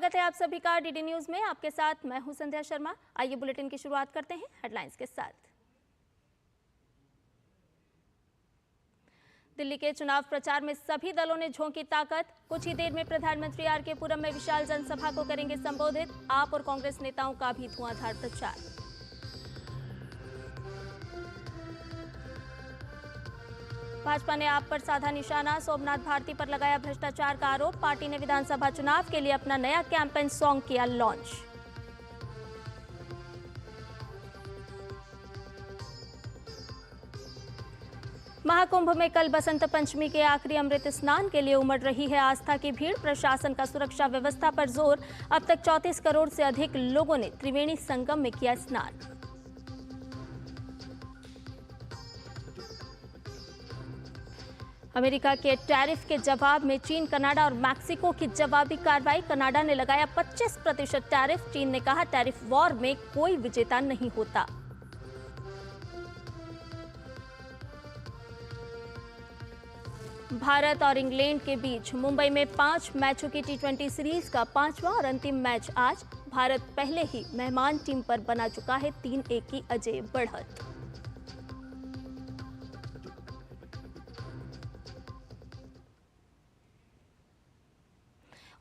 स्वागत है आप सभी का डीडी न्यूज में। आपके साथ मैं हूं संध्या शर्मा। आइए बुलेटिन की शुरुआत करते हैं हेडलाइंस के साथ। दिल्ली के चुनाव प्रचार में सभी दलों ने झोंकी ताकत। कुछ ही देर में प्रधानमंत्री आरके पुरम में विशाल जनसभा को करेंगे संबोधित। आप और कांग्रेस नेताओं का भी धुआंधार प्रचार। भाजपा ने आप पर साधा निशाना। सोमनाथ भारती पर लगाया भ्रष्टाचार का आरोप। पार्टी ने विधानसभा चुनाव के लिए अपना नया कैंपेन सॉन्ग किया लॉन्च। महाकुंभ में कल बसंत पंचमी के आखिरी अमृत स्नान के लिए उमड़ रही है आस्था की भीड़। प्रशासन का सुरक्षा व्यवस्था पर जोर। अब तक 34 करोड़ से अधिक लोगों ने त्रिवेणी संगम में किया स्नान। अमेरिका के टैरिफ के जवाब में चीन, कनाडा और मैक्सिको की जवाबी कार्रवाई। कनाडा ने लगाया 25% टैरिफ। चीन ने कहा टैरिफ वॉर में कोई विजेता नहीं होता। भारत और इंग्लैंड के बीच मुंबई में 5 मैचों की टी20 सीरीज का 5वां और अंतिम मैच आज। भारत पहले ही मेहमान टीम पर बना चुका है 3-1 की अजेय बढ़त।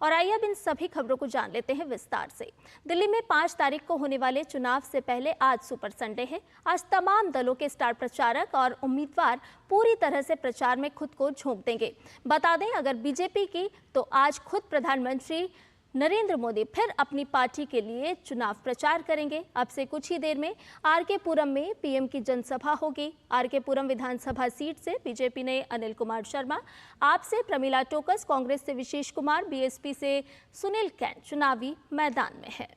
और आइए अब इन सभी खबरों को जान लेते हैं विस्तार से। दिल्ली में 5 तारीख को होने वाले चुनाव से पहले आज सुपर संडे है। आज तमाम दलों के स्टार प्रचारक और उम्मीदवार पूरी तरह से प्रचार में खुद को झोंक देंगे। बता दें, अगर बीजेपी की तो आज खुद प्रधानमंत्री नरेंद्र मोदी फिर अपनी पार्टी के लिए चुनाव प्रचार करेंगे। अब से कुछ ही देर में आरके पुरम में पीएम की जनसभा होगी। आरके पुरम विधानसभा सीट से बीजेपी ने अनिल कुमार शर्मा, आप से प्रमिला टोकस, कांग्रेस से विशेष कुमार, बीएसपी से सुनील कैन चुनावी मैदान में है।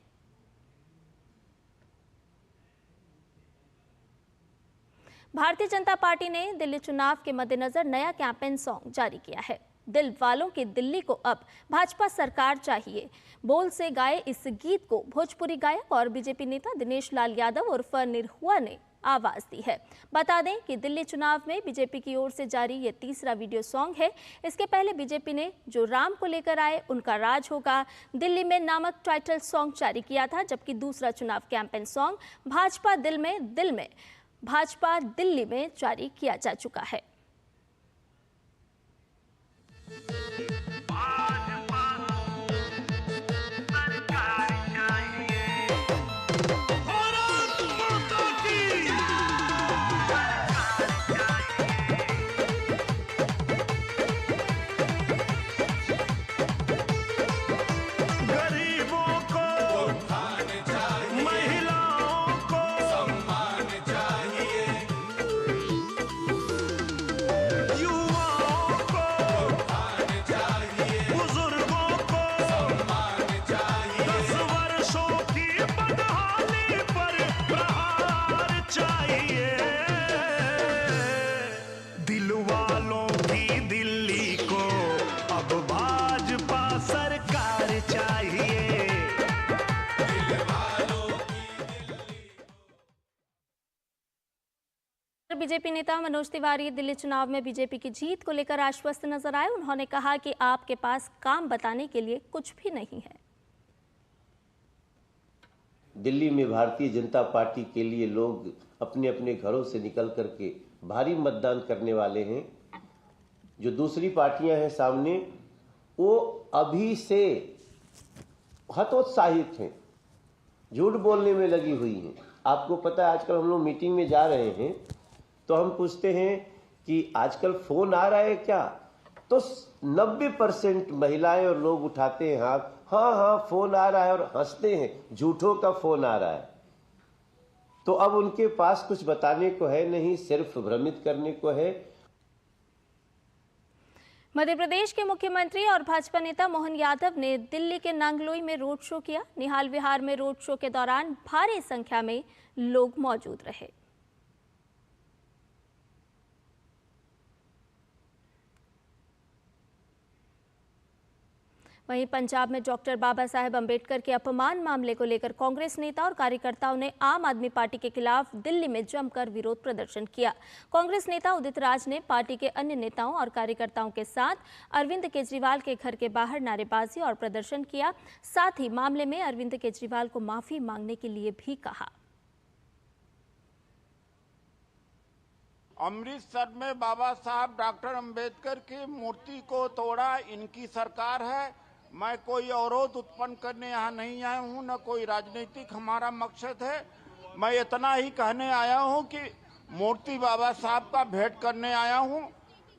भारतीय जनता पार्टी ने दिल्ली चुनाव के मद्देनजर नया कैंपेन सॉन्ग जारी किया है। दिल वालों की दिल्ली को अब भाजपा सरकार चाहिए बोल से गाए इस गीत को भोजपुरी गायक और बीजेपी नेता दिनेश लाल यादव उर्फ निरहुआ ने आवाज दी है। बता दें कि दिल्ली चुनाव में बीजेपी की ओर से जारी ये तीसरा वीडियो सॉन्ग है। इसके पहले बीजेपी ने जो राम को लेकर आए उनका राज होगा दिल्ली में नामक टाइटल सॉन्ग जारी किया था, जबकि दूसरा चुनाव कैंपेन सॉन्ग भाजपा भाजपा दिल्ली में जारी किया जा चुका है। बीजेपी नेता मनोज तिवारी दिल्ली चुनाव में बीजेपी की जीत को लेकर आश्वस्त नजर आए। उन्होंने कहा कि आपके पास काम बताने के लिए कुछ भी नहीं है। दिल्ली में भारतीय जनता पार्टी के लिए लोग अपने अपने घरों से निकल करके भारी मतदान करने वाले हैं। जो दूसरी पार्टियां हैं सामने, वो अभी से हतोत्साहित हैं, झूठ बोलने में लगी हुई हैं। आपको पता है, आजकल हम लोग मीटिंग में जा रहे हैं तो हम पूछते हैं कि आजकल फोन आ रहा है क्या, तो 90% महिलाएं और लोग उठाते हैं हाथ, हाँ हाँ फोन आ रहा है, और हंसते हैं, झूठों का फोन आ रहा है। तो अब उनके पास कुछ बताने को है नहीं, सिर्फ भ्रमित करने को है। मध्य प्रदेश के मुख्यमंत्री और भाजपा नेता मोहन यादव ने दिल्ली के नांगलोई में रोड शो किया। निहाल विहार में रोड शो के दौरान भारी संख्या में लोग मौजूद रहे। वहीं पंजाब में डॉक्टर बाबा साहेब अंबेडकर के अपमान मामले को लेकर कांग्रेस नेता और कार्यकर्ताओं ने आम आदमी पार्टी के खिलाफ दिल्ली में जमकर विरोध प्रदर्शन किया। कांग्रेस नेता उदित राज ने पार्टी के अन्य नेताओं और कार्यकर्ताओं के साथ अरविंद केजरीवाल के घर के बाहर नारेबाजी और प्रदर्शन किया। साथ ही मामले में अरविंद केजरीवाल को माफी मांगने के लिए भी कहा। अमृतसर में बाबा साहब डॉक्टर अंबेडकर की मूर्ति को तोड़ा इनकी सरकार है। मैं कोई अवरोध उत्पन्न करने यहाँ नहीं आया हूँ, न कोई राजनीतिक हमारा मकसद है। मैं इतना ही कहने आया हूँ कि मूर्ति बाबा साहब का भेंट करने आया हूँ।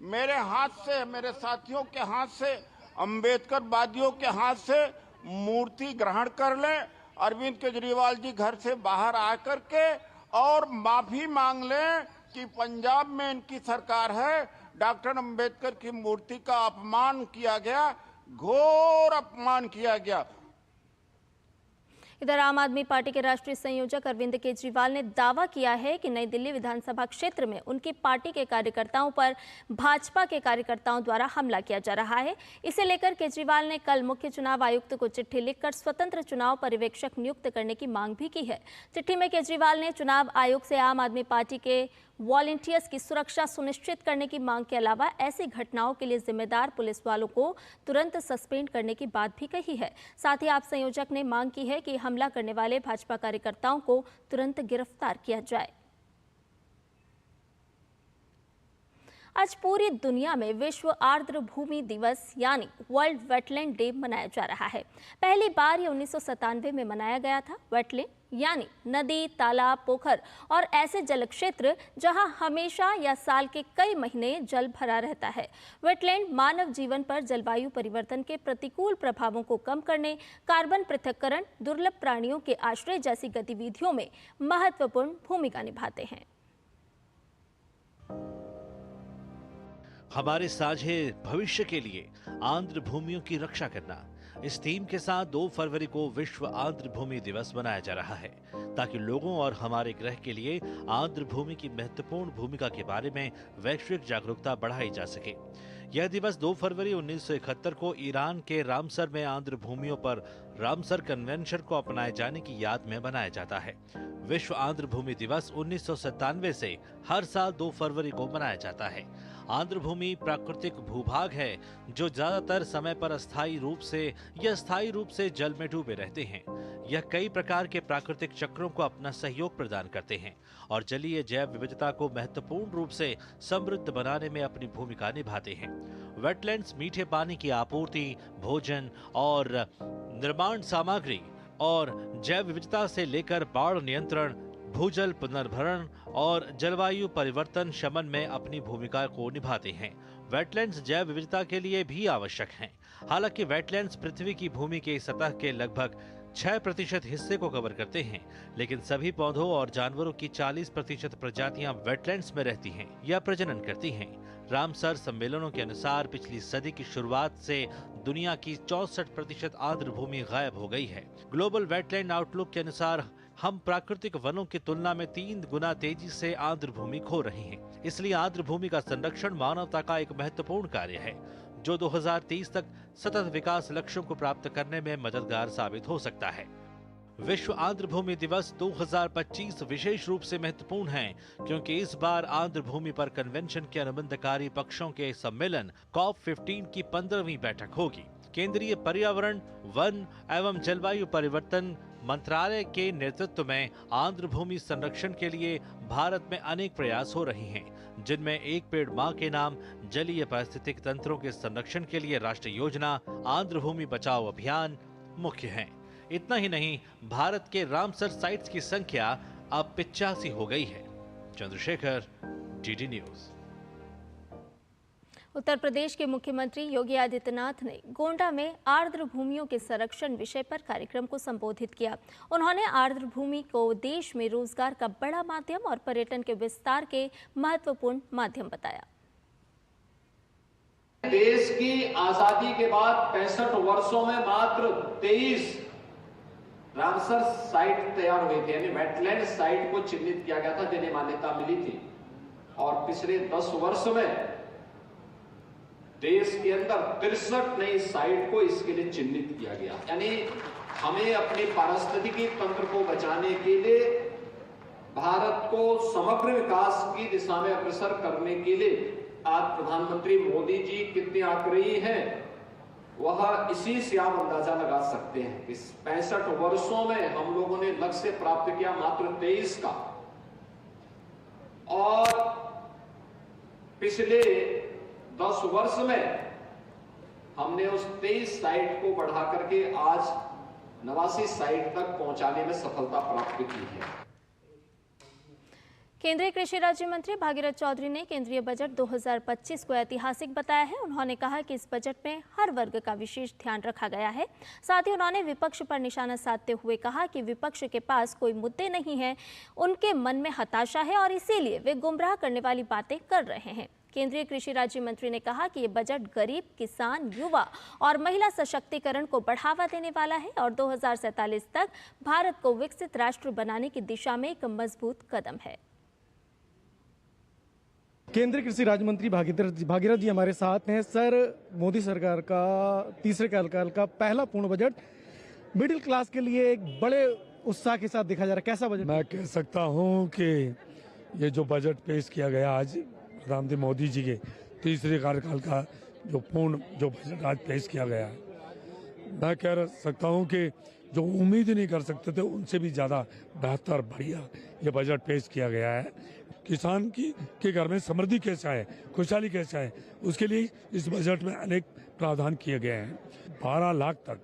मेरे हाथ से, मेरे साथियों के हाथ से, अंबेडकर वादियों के हाथ से मूर्ति ग्रहण कर लें। अरविंद केजरीवाल जी घर से बाहर आकर के और माफी मांग लें कि पंजाब में इनकी सरकार है। डॉक्टर अंबेडकर की मूर्ति का अपमान किया गया, घोर अपमान किया गया। इधर आम आदमी पार्टी के राष्ट्रीय संयोजक अरविंद केजरीवाल ने दावा किया है कि नई दिल्ली विधानसभा क्षेत्र में उनकी पार्टी के कार्यकर्ताओं पर भाजपा के कार्यकर्ताओं द्वारा हमला किया जा रहा है। इसे लेकर केजरीवाल ने कल मुख्य चुनाव आयुक्त को चिट्ठी लिखकर स्वतंत्र चुनाव पर्यवेक्षक नियुक्त करने की मांग भी की है। चिट्ठी में केजरीवाल ने चुनाव आयोग से आम आदमी पार्टी के वॉलंटियर्स की सुरक्षा सुनिश्चित करने की मांग के अलावा ऐसी घटनाओं के लिए जिम्मेदार पुलिस वालों को तुरंत सस्पेंड करने की बात भी कही है। साथ ही आप संयोजक ने मांग की है कि हमला करने वाले भाजपा कार्यकर्ताओं को तुरंत गिरफ्तार किया जाए। आज पूरी दुनिया में विश्व आर्द्र भूमि दिवस यानी वर्ल्ड वेटलैंड डे मनाया जा रहा है। पहली बार ये 1997 में मनाया गया था। वेटलैंड यानी नदी, तालाब, पोखर और ऐसे जल क्षेत्र जहां हमेशा या साल के कई महीने जल भरा रहता है। वेटलैंड मानव जीवन पर जलवायु परिवर्तन के प्रतिकूल प्रभावों को कम करने, कार्बन पृथक्करण, दुर्लभ प्राणियों के आश्रय जैसी गतिविधियों में महत्वपूर्ण भूमिका निभाते हैं। हमारे साझे भविष्य के लिए आर्द्र भूमियों की रक्षा करना, इस थीम के साथ 2 फरवरी को विश्व आर्द्र भूमि दिवस मनाया जा रहा है ताकि लोगों और हमारे ग्रह के लिए आर्द्र भूमि की महत्वपूर्ण भूमिका के बारे में वैश्विक जागरूकता बढ़ाई जा सके। यह दिवस 2 फरवरी 1971 को ईरान के रामसर में आर्द्र भूमियों पर रामसर कन्वेंशन को अपनाए जाने की याद में मनाया जाता है। विश्व आर्द्र भूमि दिवस 1997 से हर साल 2 फरवरी को मनाया जाता है। आर्द्र भूमि प्राकृतिक भूभाग है जो ज्यादातर समय पर अस्थायी रूप से या स्थायी रूप से जल में डूबे रहते हैं। यह कई प्रकार के प्राकृतिक चक्रों को अपना सहयोग प्रदान करते हैं और जलीय जैव विविधता को महत्वपूर्ण रूप से समृद्ध बनाने में अपनी भूमिका निभाते हैं। वेटलैंड्स मीठे पानी की आपूर्ति, भोजन और निर्माण सामग्री और जैव विविधता से लेकर बाढ़ नियंत्रण, भूजल पुनर्भरण और जलवायु परिवर्तन शमन में अपनी भूमिका को निभाते हैं। वेटलैंड्स जैव विविधता के लिए भी आवश्यक हैं। हालांकि वेटलैंड्स पृथ्वी की भूमि के सतह के लगभग 6% हिस्से को कवर करते हैं, लेकिन सभी पौधों और जानवरों की 40% प्रजातियां वेटलैंड्स में रहती हैं या प्रजनन करती हैं। रामसर सम्मेलनों के अनुसार पिछली सदी की शुरुआत से दुनिया की 64% आर्द्र भूमि गायब हो गई है। ग्लोबल वेटलैंड आउटलुक के अनुसार हम प्राकृतिक वनों की तुलना में 3 गुना तेजी से आर्द्र भूमि खो रहे हैं। इसलिए आर्द्र भूमि का संरक्षण मानवता का एक महत्वपूर्ण कार्य है जो 2030 तक सतत विकास लक्ष्यों को प्राप्त करने में मददगार साबित हो सकता है। विश्व आर्द्र भूमि दिवस 2025 विशेष रूप से महत्वपूर्ण है क्योंकि इस बार आर्द्र भूमि पर कन्वेंशन के अनुबंधकारी पक्षों के सम्मेलन COP15 की 15वीं बैठक होगी। केंद्रीय पर्यावरण, वन एवं जलवायु परिवर्तन मंत्रालय के नेतृत्व में आर्द्र भूमि संरक्षण के लिए भारत में अनेक प्रयास हो रहे हैं, जिनमें एक पेड़ मां के नाम, जलीय पारिस्थितिक तंत्रों के संरक्षण के लिए राष्ट्रीय योजना, आर्द्र भूमि बचाओ अभियान मुख्य हैं। इतना ही नहीं, भारत के रामसर साइट्स की संख्या अब 85 हो गई है। Chandrashekhar, DD news. उत्तर प्रदेश के मुख्यमंत्री योगी आदित्यनाथ ने गोंडा में आर्द्र भूमियों के संरक्षण विषय पर कार्यक्रम को संबोधित किया। उन्होंने आर्द्र भूमि को देश में रोजगार का बड़ा माध्यम और पर्यटन के विस्तार के महत्वपूर्ण माध्यम बताया। देश की आजादी के बाद 65 वर्षों में मात्र 23 रामसर साइट तैयार हुई थी, यानी वेटलैंड साइट को चिन्हित किया गया था जिन्हें मान्यता मिली थी। और पिछले 10 वर्ष में देश के अंदर 63 नई साइट को इसके लिए चिन्हित किया गया। यानी हमें अपने पारिस्थितिकी तंत्र को बचाने के लिए, भारत को समग्र विकास की दिशा में अग्रसर करने के लिए आज प्रधानमंत्री मोदी जी कितने आग्रही हैं, वह इसी से आप अंदाजा लगा सकते हैं। इस 65 वर्षों में हम लोगों ने लक्ष्य प्राप्त किया मात्र 23 का, और पिछले 10 वर्ष में हमने उस 23 साइट को बढ़ा करके आज 89 साइट तक पहुंचाने में सफलता प्राप्त की है। केंद्रीय कृषि राज्य मंत्री भागीरथ चौधरी ने केंद्रीय बजट 2025 को ऐतिहासिक बताया है। उन्होंने कहा कि इस बजट में हर वर्ग का विशेष ध्यान रखा गया है। साथ ही उन्होंने विपक्ष पर निशाना साधते हुए कहा कि विपक्ष के पास कोई मुद्दे नहीं हैं, उनके मन में हताशा है और इसीलिए वे गुमराह करने वाली बातें कर रहे हैं। केंद्रीय कृषि राज्य मंत्री ने कहा कि ये बजट गरीब, किसान, युवा और महिला सशक्तिकरण को बढ़ावा देने वाला है और 2047 तक भारत को विकसित राष्ट्र बनाने की दिशा में एक मजबूत कदम है। केंद्रीय कृषि राज्य मंत्री भागीरथ जी हमारे साथ हैं। सर, मोदी सरकार का तीसरे कार्यकाल का पहला पूर्ण बजट मिडिल क्लास के लिए एक बड़े उत्साह के साथ देखा जा रहा है, कैसा बजट? मैं कह सकता हूं कि ये जो बजट पेश किया गया आज प्रधानमंत्री मोदी जी के तीसरे कार्यकाल का जो बजट आज पेश किया गया है, मैं कह सकता हूं कि जो उम्मीद नहीं कर सकते थे उनसे भी ज़्यादा बेहतर, बढ़िया ये बजट पेश किया गया है। किसान के घर में समृद्धि कैसे आए, खुशहाली कैसे आए, उसके लिए इस बजट में अनेक प्रावधान किए गए हैं। 12 लाख तक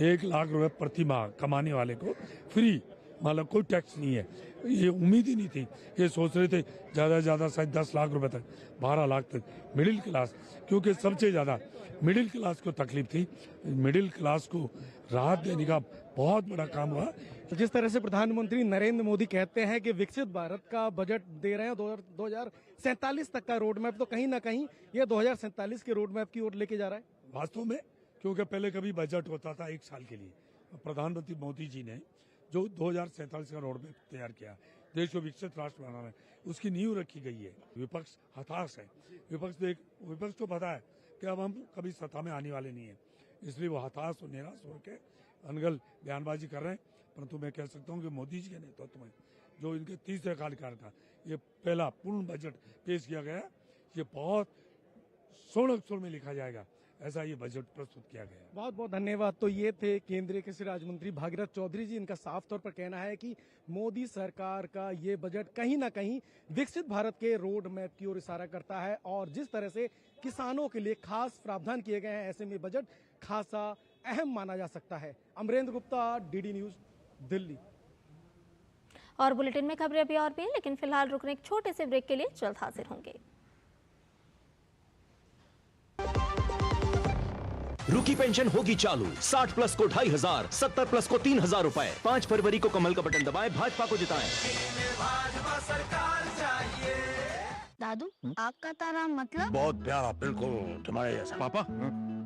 1 लाख रुपए प्रति माह कमाने वाले को फ्री, मतलब कोई टैक्स नहीं है। ये उम्मीद ही नहीं थी। ये सोच रहे थे ज़्यादा से ज़्यादा शायद 10 लाख रुपए तक, 12 लाख तक मिडिल क्लास, क्योंकि सबसे ज़्यादा मिडिल क्लास को तकलीफ थी। मिडिल क्लास को राहत देने का बहुत बड़ा काम हुआ। तो जिस तरह से प्रधानमंत्री नरेंद्र मोदी कहते हैं कि विकसित भारत का बजट दे रहे हैं 2047 तक का रोड मैप, तो कहीं ना कहीं ये 2047 के रोड मैप की ओर लेके जा रहा है वास्तव में। क्योंकि पहले कभी बजट होता था 1 साल के लिए, प्रधानमंत्री मोदी जी ने जो 2047 का रोड मैप तैयार किया, देश को विकसित राष्ट्र बनाना है, उसकी नींव रखी गई है। विपक्ष हताश है। विपक्ष को पता है कि अब हम कभी सत्ता में आने वाले नहीं है, इसलिए वो हताश और निराश होकर अनगल बयानबाजी कर रहे हैं। परंतु मैं कह सकता हूं कि मोदी जी के नेतृत्व में जो इनके तीसरे कार्यकाल का ये पहला पूर्ण बजट पेश किया गया, ये बहुत स्वर्ण अक्षर में लिखा जाएगा, ऐसा ये बजट प्रस्तुत किया गया। बहुत बहुत धन्यवाद। तो ये थे केंद्रीय कृषि राज्य मंत्री भागीरथ चौधरी जी। इनका साफ तौर पर कहना है कि मोदी सरकार का ये बजट कहीं ना कहीं विकसित भारत के रोड मैप की ओर इशारा करता है और जिस तरह से किसानों के लिए खास प्रावधान किए गए हैं, ऐसे में बजट खासा अहम माना जा सकता है। Amarendra Gupta, DD news, Delhi. और बुलेटिन में खबरें अभी और भी हैं, लेकिन फिलहाल रुकने एक छोटे से ब्रेक के लिए जल्द हाजिर होंगे। रुकी पेंशन होगी चालू। 60 प्लस को 2500, 70 प्लस को 3000 रुपए। 5 फरवरी को कमल का बटन दबाएं, भाजपा को जिताएं। भाजपा सरकार चाहिए। दादू, आपका तारा मतलब? बहुत प्यारा, बिल्कुल तुम्हारे जैसा। पापा,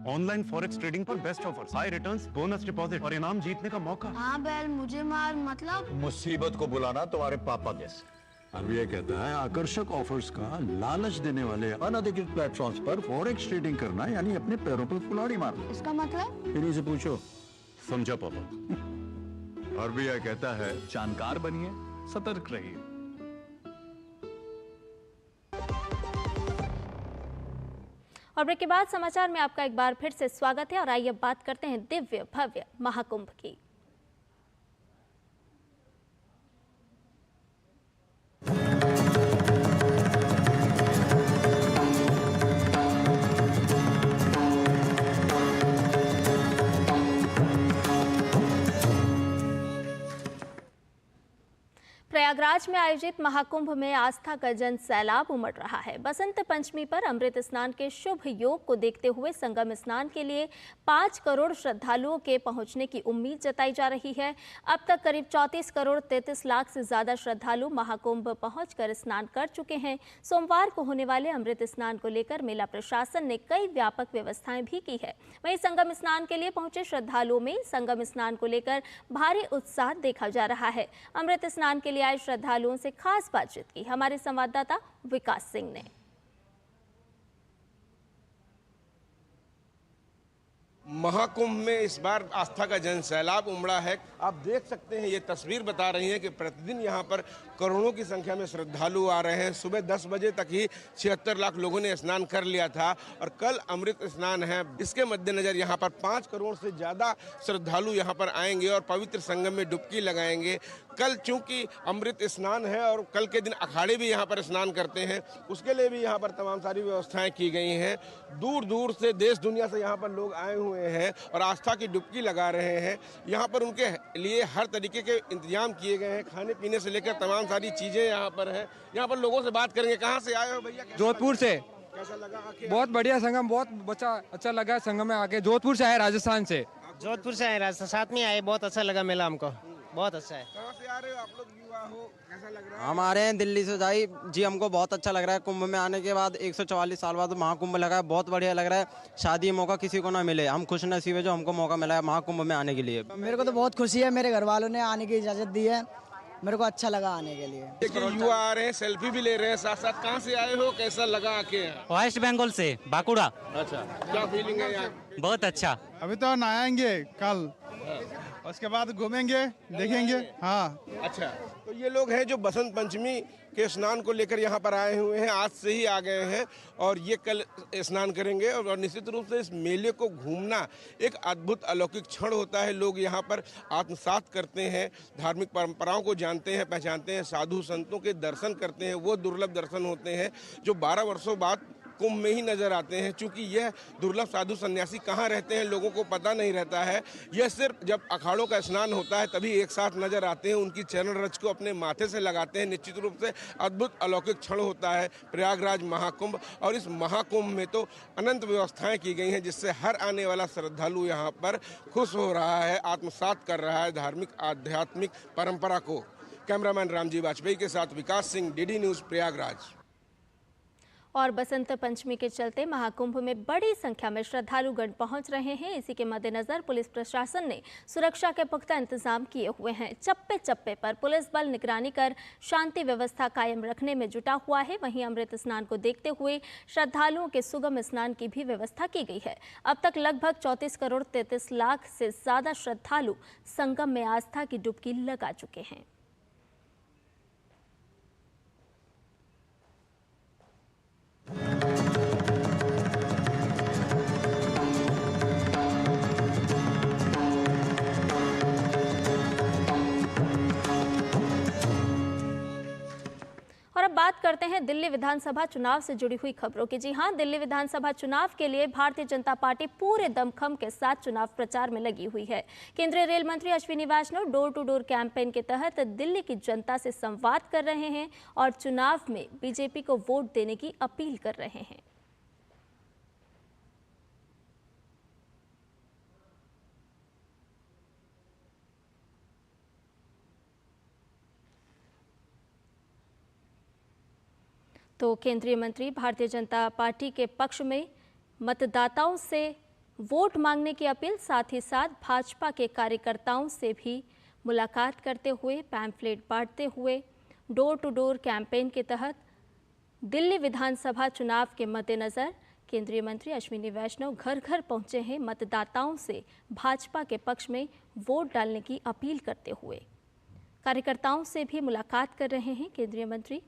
ऑनलाइन फॉरेक्स ट्रेडिंग पर best offers, high returns, bonus deposit और इनाम जीतने का मौका। हाँ बैल, मुझे मार मतलब? मुसीबत को बुलाना तुम्हारे पापा जैसे। आरबीआई कहता है आकर्षक ऑफर्स का लालच देने वाले अनधिकृत प्लेटफॉर्म्स पर फॉरेक्स ट्रेडिंग करना यानी अपने पैरों पर कुल्हाड़ी मारना। इसका मतलब? इन्हीं से पूछो। समझा पापा। आरबीआई कहता है जानकार बनिए, सतर्क रहिए। और ब्रेक के बाद समाचार में आपका एक बार फिर से स्वागत है और आइए बात करते हैं दिव्य भव्य महाकुंभ की। प्रयागराज में आयोजित महाकुंभ में आस्था का जन सैलाब उमड़ रहा है। बसंत पंचमी पर अमृत स्नान के शुभ योग को देखते हुए संगम स्नान के लिए 5 करोड़ श्रद्धालुओं के पहुंचने की उम्मीद जताई जा रही है। अब तक करीब 34 करोड़ 33 लाख से ज्यादा श्रद्धालु महाकुंभ पहुंचकर स्नान कर चुके हैं। सोमवार को होने वाले अमृत स्नान को लेकर मेला प्रशासन ने कई व्यापक व्यवस्थाएं भी की है। वहीं संगम स्नान के लिए पहुंचे श्रद्धालुओं में संगम स्नान को लेकर भारी उत्साह देखा जा रहा है। अमृत स्नान के लिए आए श्रद्धालुओं से खास बातचीत की हमारे संवाददाता विकास सिंह ने। महाकुंभ में इस बार आस्था का जन सैलाब उमड़ा है। आप देख सकते हैं, ये तस्वीर बता रही है कि प्रतिदिन यहाँ पर करोड़ों की संख्या में श्रद्धालु आ रहे हैं। सुबह 10 बजे तक ही 76 लाख लोगों ने स्नान कर लिया था और कल अमृत स्नान है। इसके मद्देनजर यहाँ पर 5 करोड़ से ज़्यादा श्रद्धालु यहाँ पर आएंगे और पवित्र संगम में डुबकी लगाएंगे। कल चूंकि अमृत स्नान है और कल के दिन अखाड़े भी यहाँ पर स्नान करते हैं, उसके लिए भी यहाँ पर तमाम सारी व्यवस्थाएं की गई हैं। दूर दूर से देश दुनिया से यहाँ पर लोग आए हुए हैं और आस्था की डुबकी लगा रहे हैं। यहाँ पर उनके लिए हर तरीके के इंतजाम किए गए हैं, खाने पीने से लेकर तमाम सारी चीजें यहाँ पर हैं। यहाँ पर लोगों से बात करेंगे। कहाँ से आए हो भैया? जोधपुर से। कैसा लगा आके? बहुत बढ़िया संगम, बहुत अच्छा लगा संगम में आके। जोधपुर से आए, राजस्थान से। जोधपुर से आए, राजस्थान साथ में आए, बहुत अच्छा लगा मेला हमको, बहुत अच्छा है। कहाँ से आ रहे हो आप लोग? युवा हो, कैसा लग रहा है? हम आ रहे हैं दिल्ली से जाई जी। हमको बहुत अच्छा लग रहा है। कुंभ में आने के बाद 144 साल बाद महाकुंभ लगा है, बहुत बढ़िया लग रहा है। शादी मौका किसी को ना मिले, हम खुश नसीब है जो हमको मौका मिला है महाकुंभ में आने के लिए। मेरे को तो बहुत खुशी है, मेरे घर वालों ने आने की इजाजत दी है, मेरे को अच्छा लगा आने के लिए। देखिए युवा आ रहे हैं, सेल्फी भी ले रहे हैं साथ साथ। कहाँ से आए हो, कैसा लगा आके? वेस्ट बंगाल से, बांकुड़ा। अच्छा, क्या फीलिंग है यहाँ? बहुत अच्छा। अभी तो नहाएंगे कल, उसके बाद घूमेंगे, देखेंगे। हाँ, अच्छा। तो ये लोग हैं जो बसंत पंचमी के स्नान को लेकर यहाँ पर आए हुए हैं, आज से ही आ गए हैं और ये कल स्नान करेंगे। और निश्चित रूप से इस मेले को घूमना एक अद्भुत अलौकिक क्षण होता है। लोग यहाँ पर आत्मसात करते हैं, धार्मिक परंपराओं को जानते हैं, पहचानते हैं, साधु संतों के दर्शन करते हैं। वो दुर्लभ दर्शन होते हैं जो 12 वर्षों बाद कुंभ में ही नजर आते हैं। चूंकि यह दुर्लभ साधु सन्यासी कहाँ रहते हैं लोगों को पता नहीं रहता है। यह सिर्फ जब अखाड़ों का स्नान होता है तभी एक साथ नजर आते हैं, उनकी चरण रज को अपने माथे से लगाते हैं। निश्चित रूप से अद्भुत अलौकिक क्षण होता है प्रयागराज महाकुंभ। और इस महाकुंभ में तो अनंत व्यवस्थाएं की गई हैं जिससे हर आने वाला श्रद्धालु यहाँ पर खुश हो रहा है, आत्मसात कर रहा है धार्मिक आध्यात्मिक परंपरा को। कैमरामैन रामजी वाजपेयी के साथ विकास सिंह, डीडी न्यूज, प्रयागराज। और बसंत पंचमी के चलते महाकुंभ में बड़ी संख्या में श्रद्धालुगण पहुंच रहे हैं। इसी के मद्देनजर पुलिस प्रशासन ने सुरक्षा के पुख्ता इंतजाम किए हुए हैं। चप्पे चप्पे पर पुलिस बल निगरानी कर शांति व्यवस्था कायम रखने में जुटा हुआ है। वहीं अमृत स्नान को देखते हुए श्रद्धालुओं के सुगम स्नान की भी व्यवस्था की गई है। अब तक लगभग 34 करोड़ 33 लाख से ज्यादा श्रद्धालु संगम में आस्था की डुबकी लगा चुके हैं। और अब बात करते हैं दिल्ली विधानसभा चुनाव से जुड़ी हुई खबरों की। जी हां, दिल्ली विधानसभा चुनाव के लिए भारतीय जनता पार्टी पूरे दमखम के साथ चुनाव प्रचार में लगी हुई है। केंद्रीय रेल मंत्री अश्विनी वैष्णव डोर टू डोर कैंपेन के तहत दिल्ली की जनता से संवाद कर रहे हैं और चुनाव में बीजेपी को वोट देने की अपील कर रहे हैं। तो केंद्रीय मंत्री भारतीय जनता पार्टी के पक्ष में मतदाताओं से वोट मांगने की अपील, साथ ही साथ भाजपा के कार्यकर्ताओं से भी मुलाकात करते हुए, पैम्फलेट बांटते हुए, डोर टू डोर कैंपेन के तहत दिल्ली विधानसभा चुनाव के मद्देनज़र केंद्रीय मंत्री अश्विनी वैष्णव घर घर पहुंचे हैं। मतदाताओं से भाजपा के पक्ष में वोट डालने की अपील करते हुए कार्यकर्ताओं से भी मुलाकात कर रहे हैं केंद्रीय मंत्री।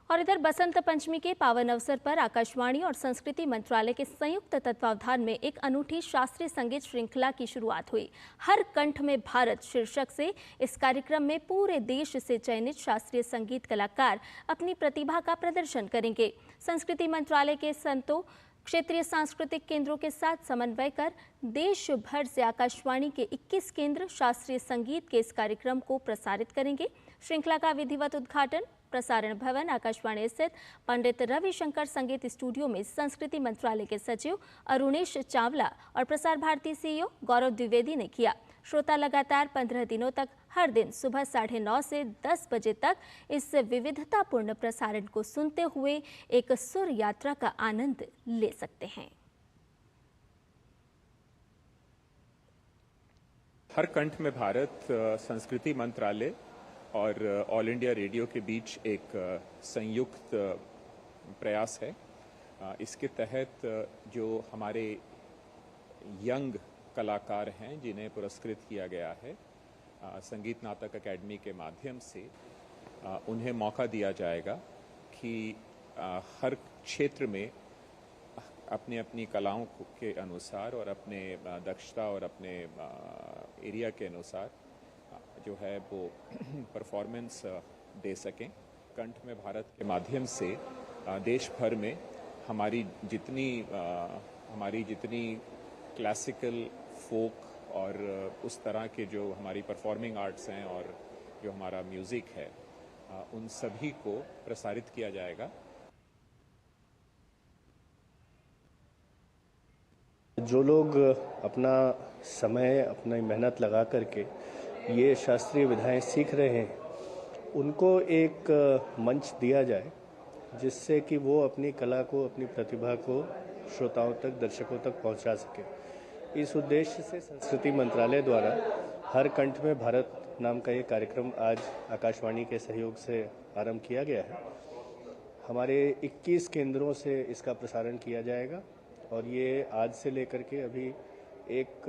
और इधर बसंत पंचमी के पावन अवसर पर आकाशवाणी और संस्कृति मंत्रालय के संयुक्त तत्वावधान में एक अनूठी शास्त्रीय संगीत श्रृंखला की शुरुआत हुई। हर कंठ में भारत शीर्षक से इस कार्यक्रम में पूरे देश से चयनित शास्त्रीय संगीत कलाकार अपनी प्रतिभा का प्रदर्शन करेंगे। संस्कृति मंत्रालय के संतों क्षेत्रीय सांस्कृतिक केंद्रों के साथ समन्वय कर देश भर से आकाशवाणी के 21 केंद्र शास्त्रीय संगीत के इस कार्यक्रम को प्रसारित करेंगे। श्रृंखला का विधिवत उद्घाटन प्रसारण भवन आकाशवाणी स्थित पंडित रविशंकर संगीत स्टूडियो में संस्कृति मंत्रालय के सचिव अरुणेश चावला और प्रसार भारती सीईओ गौरव द्विवेदी ने किया। श्रोता लगातार 15 दिनों तक हर दिन सुबह 9:30 से 10 बजे तक इस विविधतापूर्ण प्रसारण को सुनते हुए एक सुर यात्रा का आनंद ले सकते हैं। हर कंठ में भारत संस्कृति मंत्रालय और ऑल इंडिया रेडियो के बीच एक संयुक्त प्रयास है इसके तहत जो हमारे यंग कलाकार हैं जिन्हें पुरस्कृत किया गया है संगीत नाटक अकेडमी के माध्यम से, उन्हें मौका दिया जाएगा कि हर क्षेत्र में अपनी अपनी कलाओं के अनुसार और अपने दक्षता और अपने एरिया के अनुसार जो है वो परफॉर्मेंस दे सकें। कंठ में भारत के माध्यम से देश भर में हमारी जितनी क्लासिकल, फोक और उस तरह के जो हमारी परफॉर्मिंग आर्ट्स हैं और जो हमारा म्यूज़िक है, उन सभी को प्रसारित किया जाएगा। जो लोग अपना समय, अपनी मेहनत लगा करके ये शास्त्रीय विधाएं सीख रहे हैं, उनको एक मंच दिया जाए जिससे कि वो अपनी कला को, अपनी प्रतिभा को श्रोताओं तक, दर्शकों तक पहुंचा सके। इस उद्देश्य से संस्कृति मंत्रालय द्वारा हर कंठ में भारत नाम का ये कार्यक्रम आज आकाशवाणी के सहयोग से आरंभ किया गया है। हमारे 21 केंद्रों से इसका प्रसारण किया जाएगा और ये आज से लेकर के अभी एक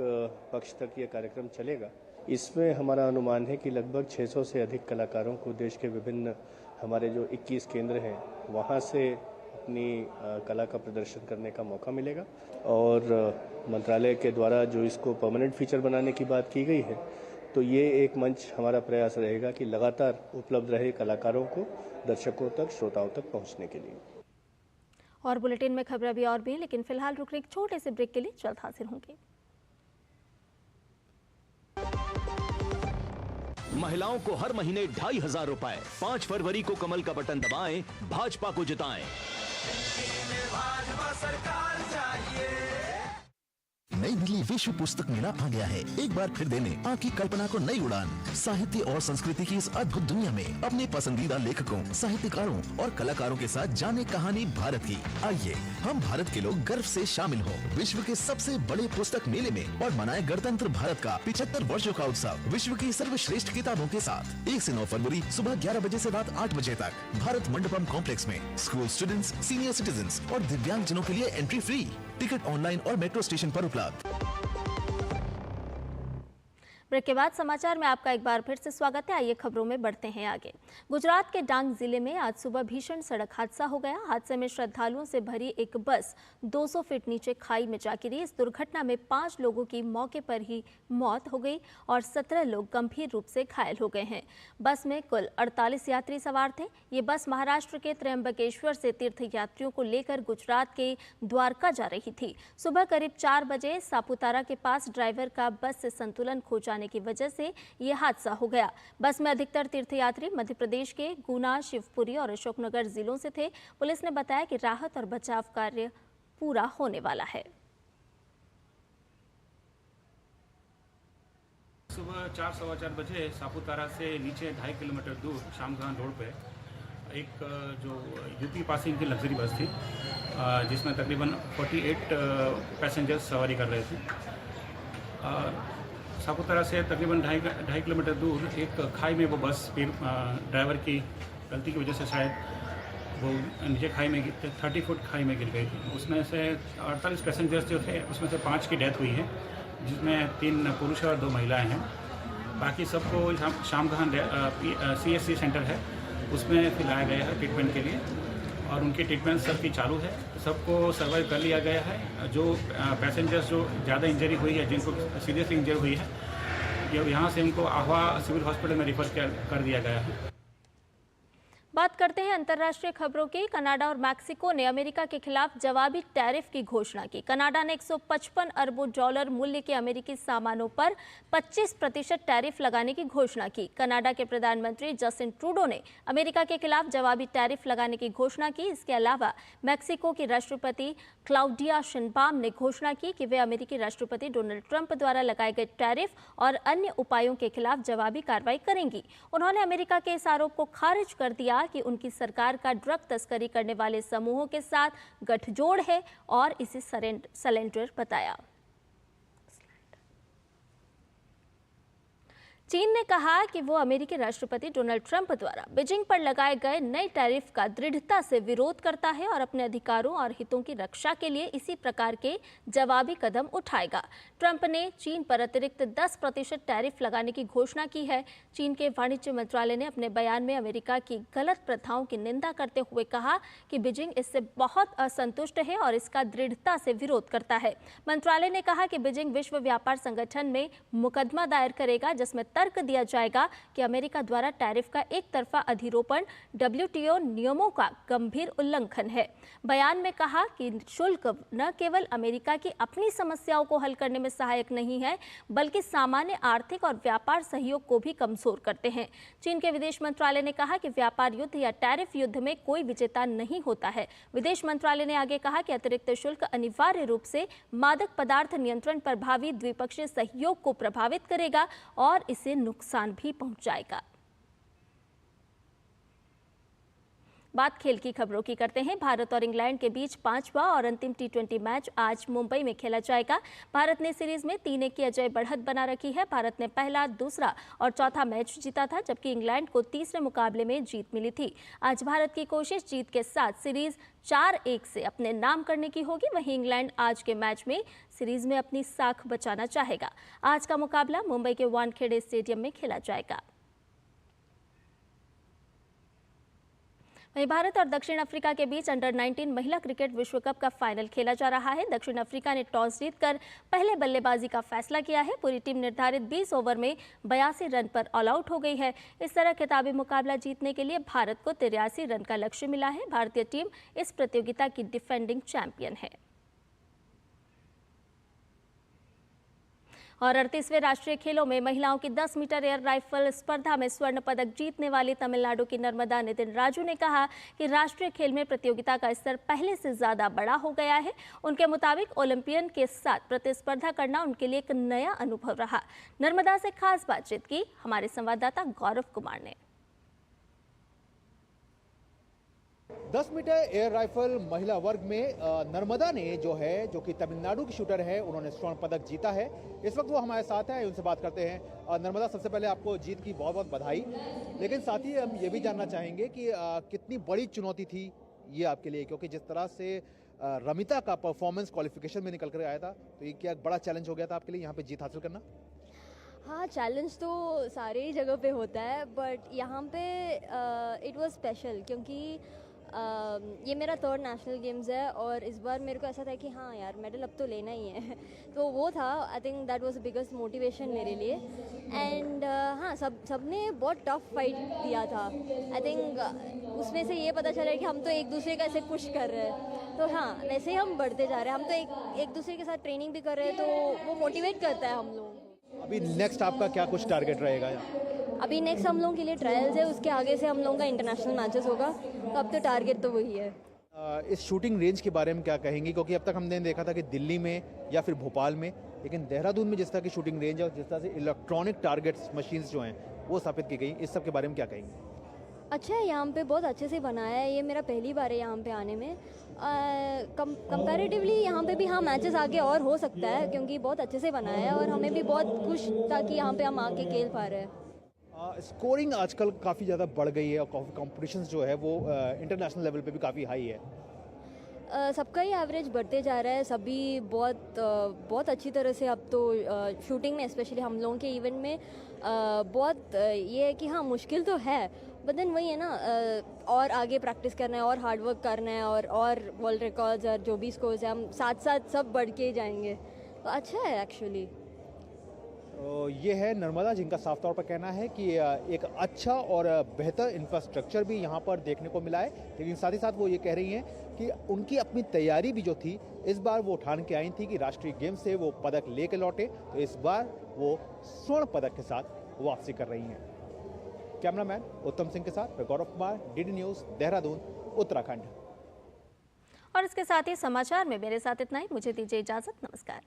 पक्ष तक ये कार्यक्रम चलेगा। इसमें हमारा अनुमान है कि लगभग 600 से अधिक कलाकारों को देश के विभिन्न हमारे जो 21 केंद्र हैं वहाँ से अपनी कला का प्रदर्शन करने का मौका मिलेगा। और मंत्रालय के द्वारा जो इसको परमानेंट फीचर बनाने की बात की गई है, तो ये एक मंच हमारा प्रयास रहेगा कि लगातार उपलब्ध रहे कलाकारों को दर्शकों तक, श्रोताओं तक पहुँचने के लिए। और बुलेटिन में खबरें अभी और भी, लेकिन फिलहाल रुक एक छोटे से ब्रेक के लिए जल्द हाजिर होंगे। महिलाओं को हर महीने 2500 रुपए। 5 फरवरी को कमल का बटन दबाएं, भाजपा को जिताएं। भाजपा सरकार चाहिए। नई दिल्ली विश्व पुस्तक मेला आ गया है। एक बार फिर देने आपकी कल्पना को नई उड़ान। साहित्य और संस्कृति की इस अद्भुत दुनिया में अपने पसंदीदा लेखकों, साहित्यकारों और कलाकारों के साथ जाने कहानी भारत की। आइए हम भारत के लोग गर्व से शामिल हों विश्व के सबसे बड़े पुस्तक मेले में और मनाए गणतंत्र भारत का 75 वर्षों का उत्सव विश्व की सर्वश्रेष्ठ किताबों के साथ। 1 से 9 फरवरी सुबह 11 बजे से रात 8 बजे तक भारत मंडपम कॉम्प्लेक्स में। स्कूल स्टूडेंट्स, सीनियर सिटीजन्स और दिव्यांगजनों के लिए एंट्री फ्री। टिकट ऑनलाइन और मेट्रो स्टेशन पर उपलब्ध। ब्रेक के बाद समाचार में आपका एक बार फिर से स्वागत है। आइए खबरों में बढ़ते हैं आगे। गुजरात के डांग जिले में आज सुबह भीषण सड़क हादसा हो गया। हादसे में श्रद्धालुओं से भरी एक बस 200 फीट नीचे खाई में जा गिरी। इस दुर्घटना में 5 लोगों की मौके पर ही मौत हो गई और 17 लोग गंभीर रूप से घायल हो गए हैं। बस में कुल 48 यात्री सवार थे। ये बस महाराष्ट्र के त्र्यंबकेश्वर से तीर्थ यात्रियों को लेकर गुजरात के द्वारका जा रही थी। सुबह करीब 4 बजे सापुतारा के पास ड्राइवर का बस से संतुलन खो जाने की वजह से यह हादसा हो गया। बस में अधिकतर तीर्थयात्री मध्य प्रदेश के गुना, शिवपुरी और अशोकनगर जिलों से थे। पुलिस ने बताया कि राहत और बचाव कार्य पूरा होने वाला है। सुबह 4-4:15 बजे सापुतारा से नीचे 2.5 किलोमीटर दूर शामगान रोड पे एक जो यूपी पासिंग की लग्जरी बस थी, जिसमें तकरीबन 48 पैसेंजर्स सवारी कर रहे थे। सापुतारा से तकरीबन 2.5 किलोमीटर दूर एक खाई में वो बस ड्राइवर की गलती की वजह से शायद वो नीचे खाई में 30 फुट खाई में गिर गई थी। उसमें से 48 पैसेंजर्स जो थे उसमें से 5 की डेथ हुई है, जिसमें 3 पुरुष और 2 महिलाएं हैं। बाकी सबको शामगहान CSC सेंटर है उसमें फिलाया गया है ट्रीटमेंट के लिए और उनकी ट्रीटमेंट सबकी चालू है। सबको सर्वाइव कर लिया गया है। जो पैसेंजर्स जो ज़्यादा इंजरी हुई है, जिनको सीरियसली इंजरी हुई है, यहाँ से उनको आहवा सिविल हॉस्पिटल में रेफर कर दिया गया है। बात करते हैं अंतर्राष्ट्रीय खबरों की। कनाडा और मैक्सिको ने अमेरिका के खिलाफ जवाबी टैरिफ की घोषणा की। कनाडा ने $155 अरब मूल्य के अमेरिकी सामानों पर 25% टैरिफ लगाने की घोषणा की। कनाडा के प्रधानमंत्री जस्टिन ट्रूडो ने अमेरिका के खिलाफ जवाबी टैरिफ लगाने की घोषणा की। इसके अलावा मैक्सिको की राष्ट्रपति क्लाउडिया शिनबाम ने घोषणा की कि वे अमेरिकी राष्ट्रपति डोनाल्ड ट्रंप द्वारा लगाए गए टैरिफ और अन्य उपायों के खिलाफ जवाबी कार्रवाई करेंगी। उन्होंने अमेरिका के इस आरोप को खारिज कर दिया कि उनकी सरकार का ड्रग तस्करी करने वाले समूहों के साथ गठजोड़ है और इसे सरेंडर बताया। चीन ने कहा कि वो अमेरिकी राष्ट्रपति डोनाल्ड ट्रंप द्वारा बीजिंग पर लगाए गए नए टैरिफ का दृढ़ता से विरोध करता है और अपने अधिकारों और हितों की रक्षा के लिए इसी प्रकार के जवाबी कदम उठाएगा। ट्रंप ने चीन पर अतिरिक्त 10% टैरिफ लगाने की घोषणा की है। चीन के वाणिज्य मंत्रालय ने अपने बयान में अमेरिका की गलत प्रथाओं की निंदा करते हुए कहा कि बीजिंग इससे बहुत असंतुष्ट है और इसका दृढ़ता से विरोध करता है। मंत्रालय ने कहा कि बीजिंग विश्व व्यापार संगठन में मुकदमा दायर करेगा, जिसमें तर्क दिया जाएगा कि अमेरिका द्वारा टैरिफ का एक तरफा अधिरोपण WTO नियमों का गंभीर उल्लंघन है। बयान में कहा कि शुल्क न केवल अमेरिका की अपनी समस्याओं को हल करने में सहायक नहीं है, बल्कि सामान्य आर्थिक और व्यापार सहयोग को भी कमजोर करते हैं। चीन के विदेश मंत्रालय ने कहा कि व्यापार युद्ध या टैरिफ युद्ध में कोई विजेता नहीं होता है। विदेश मंत्रालय ने आगे कहा कि अतिरिक्त शुल्क अनिवार्य रूप से मादक पदार्थ नियंत्रण पर भावी द्विपक्षीय सहयोग को प्रभावित करेगा और इसे नुकसान भी पहुंचाएगा। बात खेल की खबरों की करते हैं। भारत और इंग्लैंड के बीच 5वां और अंतिम T20 मैच आज मुंबई में खेला जाएगा। भारत ने सीरीज में 3-1 की अजय बढ़त बना रखी है। भारत ने पहला, दूसरा और चौथा मैच जीता था, जबकि इंग्लैंड को तीसरे मुकाबले में जीत मिली थी। आज भारत की कोशिश जीत के साथ सीरीज 4-1 से अपने नाम करने की होगी। वहीं इंग्लैंड आज के मैच में सीरीज में अपनी साख बचाना चाहेगा। आज का मुकाबला मुंबई के वानखेड़े स्टेडियम में खेला जाएगा। वहीं भारत और दक्षिण अफ्रीका के बीच अंडर-19 महिला क्रिकेट विश्व कप का फाइनल खेला जा रहा है। दक्षिण अफ्रीका ने टॉस जीतकर पहले बल्लेबाजी का फैसला किया है। पूरी टीम निर्धारित 20 ओवर में 82 रन पर ऑल आउट हो गई है। इस तरह खिताबी मुकाबला जीतने के लिए भारत को 83 रन का लक्ष्य मिला है। भारतीय टीम इस प्रतियोगिता की डिफेंडिंग चैंपियन है। और 38वें राष्ट्रीय खेलों में महिलाओं की 10 मीटर एयर राइफल स्पर्धा में स्वर्ण पदक जीतने वाली तमिलनाडु की नर्मदा नितिन राजू ने कहा कि राष्ट्रीय खेल में प्रतियोगिता का स्तर पहले से ज्यादा बड़ा हो गया है। उनके मुताबिक ओलंपियन के साथ प्रतिस्पर्धा करना उनके लिए एक नया अनुभव रहा। नर्मदा से खास बातचीत की हमारे संवाददाता गौरव कुमार ने। 10 मीटर एयर राइफल महिला वर्ग में नर्मदा ने जो कि तमिलनाडु की शूटर है, उन्होंने स्वर्ण पदक जीता है। इस वक्त वो हमारे साथ हैं, उनसे बात करते हैं। नर्मदा, सबसे पहले आपको जीत की बहुत बहुत बधाई, लेकिन साथ ही हम ये भी जानना चाहेंगे कि कितनी बड़ी चुनौती थी ये आपके लिए, क्योंकि जिस तरह से रमिता का परफॉर्मेंस क्वालिफिकेशन में निकल कर आया था, तो ये क्या बड़ा चैलेंज हो गया था आपके लिए यहाँ पे जीत हासिल करना? हाँ, चैलेंज तो सारे ही जगह पे होता है, बट यहाँ पे इट वाज स्पेशल क्योंकि ये मेरा 3rd नेशनल गेम्स है और इस बार मेरे को ऐसा था कि हाँ यार, मेडल अब तो लेना ही है। तो वो था, I think that was the biggest motivation मेरे लिए। एंड हाँ, सबने बहुत टफ फाइट दिया था। आई थिंक उसमें से ये पता चला है कि हम तो एक दूसरे का ऐसे पुश कर रहे हैं। तो हाँ, वैसे ही हम बढ़ते जा रहे हैं। हम तो एक दूसरे के साथ ट्रेनिंग भी कर रहे हैं, तो वो मोटिवेट करता है हम लोगों को। अभी नेक्स्ट आपका क्या कुछ टारगेट रहेगा? अभी नेक्स्ट हम लोगों के लिए ट्रायल्स है, उसके आगे से हम लोगों का इंटरनेशनल मैचेस होगा। तो अब तो टारगेट तो वही है। इस शूटिंग रेंज के बारे में क्या कहेंगी? क्योंकि अब तक हमने देखा था कि दिल्ली में या फिर भोपाल में, लेकिन देहरादून में जिस तरह की शूटिंग रेंज है और जिस तरह से इलेक्ट्रॉनिक टारगेट्स मशीन्स जो हैं वो स्थापित की गई, इस सब के बारे में क्या कहेंगी? अच्छा है, यहाँ पे बहुत अच्छे से बनाया है। ये मेरा पहली बार है यहाँ पे आने में। कंपैरेटिवली यहाँ पे भी हाँ मैचेस आगे और हो सकता है, क्योंकि बहुत अच्छे से बनाया है और हमें भी बहुत खुश था कि यहाँ पे हम आके खेल पा रहे हैं। स्कोरिंग आजकल काफ़ी ज़्यादा बढ़ गई है और कॉम्पिटिशन्स जो है वो इंटरनेशनल लेवल पे भी काफ़ी हाई है। सबका ही एवरेज बढ़ते जा रहा है। सभी बहुत अच्छी तरह से अब तो शूटिंग में, स्पेशली हम लोगों के इवेंट में बहुत ये है कि हाँ मुश्किल तो है, बट देन वही है ना, और आगे प्रैक्टिस करना है और हार्डवर्क करना है और वर्ल्ड रिकॉर्ड्स और जो भी स्कोर्स है, हम साथ साथ सब बढ़ के जाएंगे। तो अच्छा है एक्चुअली। ये है नर्मदा, जिनका साफ तौर पर कहना है कि एक अच्छा और बेहतर इंफ्रास्ट्रक्चर भी यहाँ पर देखने को मिला है, लेकिन साथ ही साथ वो ये कह रही हैं कि उनकी अपनी तैयारी भी जो थी, इस बार वो ठान के आई थी कि राष्ट्रीय गेम से वो पदक लेके लौटे, तो इस बार वो स्वर्ण पदक के साथ वापसी कर रही हैं। कैमरामैन उत्तम सिंह के साथ गौरव कुमार, DD न्यूज़, देहरादून, उत्तराखंड। और इसके साथ ही समाचार में मेरे साथ इतना ही। मुझे दीजिए इजाजत। नमस्कार।